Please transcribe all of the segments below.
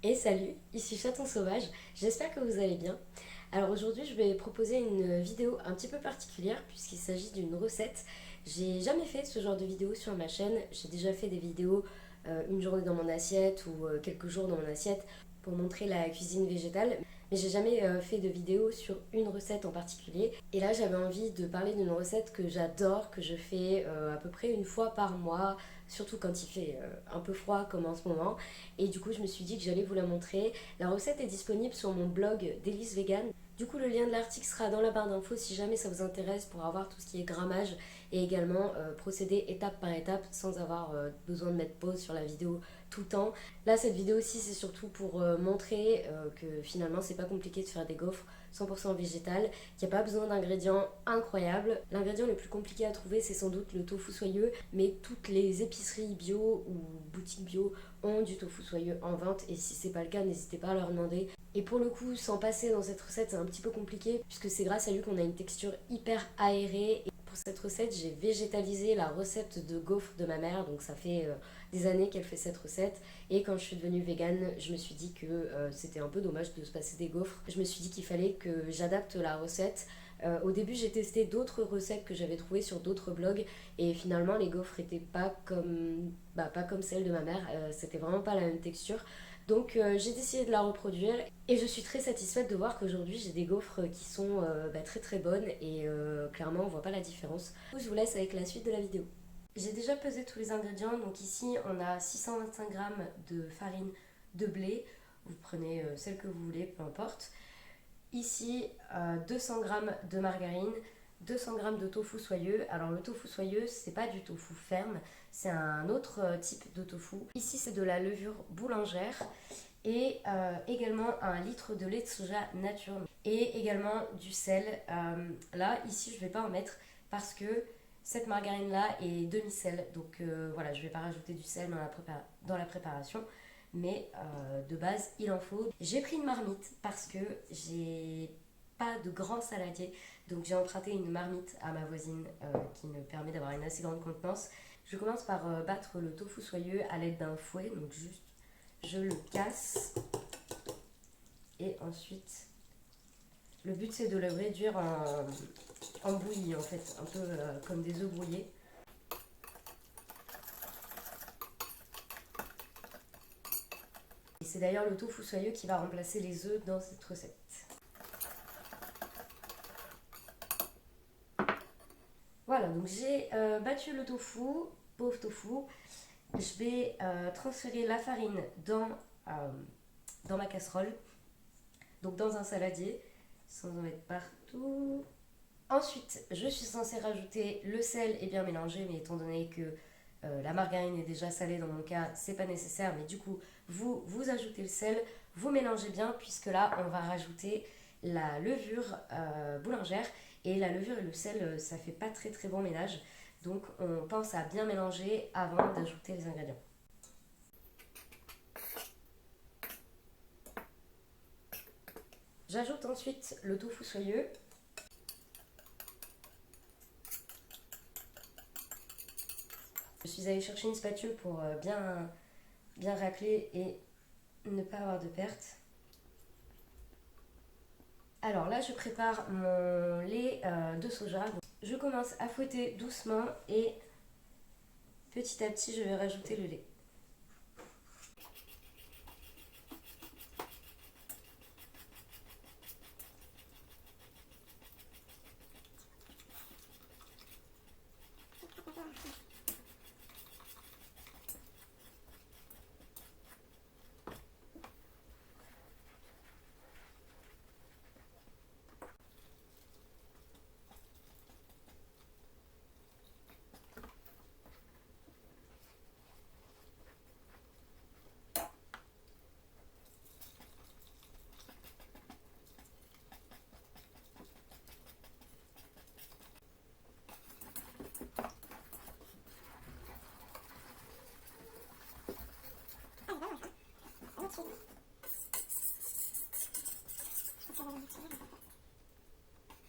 Et salut, ici Chaton Sauvage, j'espère que vous allez bien. Alors aujourd'hui je vais proposer une vidéo un petit peu particulière puisqu'il s'agit d'une recette. J'ai jamais fait ce genre de vidéo sur ma chaîne, j'ai déjà fait des vidéos une journée dans mon assiette ou quelques jours dans mon assiette pour montrer la cuisine végétale. Mais j'ai jamais fait de vidéo sur une recette en particulier. Et là j'avais envie de parler d'une recette que j'adore, que je fais à peu près une fois par mois, surtout quand il fait un peu froid comme en ce moment. Et du coup je me suis dit que j'allais vous la montrer. La recette est disponible sur mon blog Délices Vegan. Du coup le lien de l'article sera dans la barre d'infos si jamais ça vous intéresse pour avoir tout ce qui est grammage et également procéder étape par étape sans avoir besoin de mettre pause sur la vidéo tout le temps. Là cette vidéo aussi c'est surtout pour montrer que finalement c'est pas compliqué de faire des gaufres 100% végétales, qu'il n'y a pas besoin d'ingrédients incroyables. L'ingrédient le plus compliqué à trouver c'est sans doute le tofu soyeux, mais toutes les épiceries bio ou boutiques bio ont du tofu soyeux en vente et si c'est pas le cas n'hésitez pas à leur demander. Et pour le coup, sans passer dans cette recette, c'est un petit peu compliqué puisque c'est grâce à lui qu'on a une texture hyper aérée. Et pour cette recette, j'ai végétalisé la recette de gaufres de ma mère, donc ça fait des années qu'elle fait cette recette. Et quand je suis devenue végane, je me suis dit que c'était un peu dommage de se passer des gaufres. Je me suis dit qu'il fallait que j'adapte la recette. Au début, j'ai testé d'autres recettes que j'avais trouvées sur d'autres blogs et finalement, les gaufres n'étaient pas comme celles de ma mère. C'était vraiment pas la même texture. Donc j'ai décidé de la reproduire et je suis très satisfaite de voir qu'aujourd'hui j'ai des gaufres qui sont très très bonnes et clairement on voit pas la différence. Du coup, je vous laisse avec la suite de la vidéo. J'ai déjà pesé tous les ingrédients, donc ici on a 625 g de farine de blé, vous prenez celle que vous voulez, peu importe. Ici 200 g de margarine, 200 g de tofu soyeux. Alors le tofu soyeux, c'est pas du tofu ferme, c'est un autre type de tofu. Ici c'est de la levure boulangère et également 1 litre de lait de soja nature et également du sel. Là, ici je vais pas en mettre parce que cette margarine là est demi-sel, donc voilà, je vais pas rajouter du sel dans la préparation. Mais de base, il en faut. J'ai pris une marmite parce que j'ai pas de grand saladier. Donc j'ai emprunté une marmite à ma voisine qui me permet d'avoir une assez grande contenance. Je commence par battre le tofu soyeux à l'aide d'un fouet. Donc juste, je le casse. Et ensuite, le but c'est de le réduire en bouillie en fait. Un peu comme des œufs brouillés. Et c'est d'ailleurs le tofu soyeux qui va remplacer les œufs dans cette recette. Voilà, donc j'ai battu le tofu, pauvre tofu. Je vais transférer la farine dans ma casserole, donc dans un saladier, sans en mettre partout. Ensuite, je suis censée rajouter le sel et bien mélanger, mais étant donné que la margarine est déjà salée dans mon cas, c'est pas nécessaire. Mais du coup, vous ajoutez le sel, vous mélangez bien, puisque là, on va rajouter la levure boulangère. Et la levure et le sel, ça fait pas très très bon ménage. Donc, on pense à bien mélanger avant d'ajouter les ingrédients. J'ajoute ensuite le tofu soyeux. Je suis allée chercher une spatule pour bien racler et ne pas avoir de perte. Alors là, je prépare mon lait de soja. Je commence à fouetter doucement et petit à petit, je vais rajouter le lait.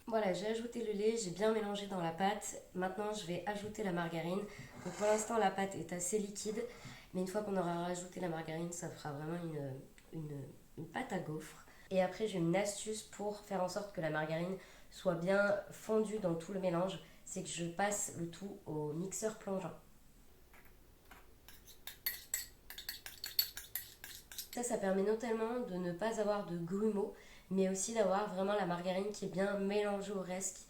Voilà, j'ai ajouté le lait, j'ai bien mélangé dans la pâte. Maintenant, je vais ajouter la margarine. Donc pour l'instant, la pâte est assez liquide, mais une fois qu'on aura rajouté la margarine, ça fera vraiment une à gaufres. Et après j'ai une astuce pour faire en sorte que la margarine soit bien fondue dans tout le mélange, c'est que je passe le tout au mixeur plongeant. Ça permet non seulement de ne pas avoir de grumeaux, mais aussi d'avoir vraiment la margarine qui est bien mélangée au reste.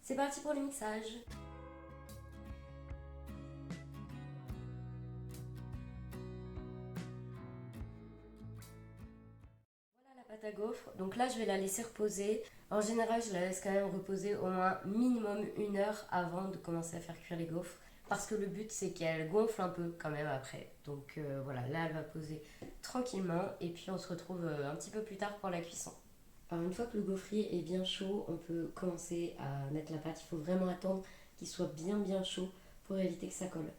C'est parti pour le mixage. Voilà la pâte à gaufres. Donc là, je vais la laisser reposer. En général, je la laisse quand même reposer au moins minimum 1 heure avant de commencer à faire cuire les gaufres. Parce que le but, c'est qu'elle gonfle un peu quand même après. Donc voilà, là, elle va poser tranquillement. Et puis, on se retrouve un petit peu plus tard pour la cuisson. Alors une fois que le gaufrier est bien chaud, on peut commencer à mettre la pâte. Il faut vraiment attendre qu'il soit bien chaud pour éviter que ça colle.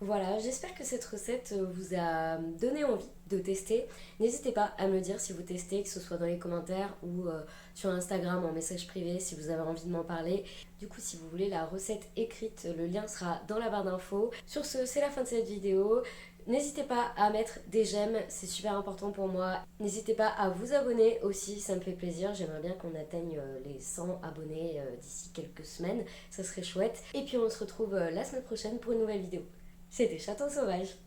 Voilà, j'espère que cette recette vous a donné envie de tester. N'hésitez pas à me le dire si vous testez, que ce soit dans les commentaires ou sur Instagram en message privé si vous avez envie de m'en parler. Du coup, si vous voulez la recette écrite, le lien sera dans la barre d'infos. Sur ce, c'est la fin de cette vidéo. N'hésitez pas à mettre des j'aime, c'est super important pour moi. N'hésitez pas à vous abonner aussi, ça me fait plaisir. J'aimerais bien qu'on atteigne les 100 abonnés d'ici quelques semaines, ça serait chouette. Et puis on se retrouve la semaine prochaine pour une nouvelle vidéo. C'était Chaton Sauvage.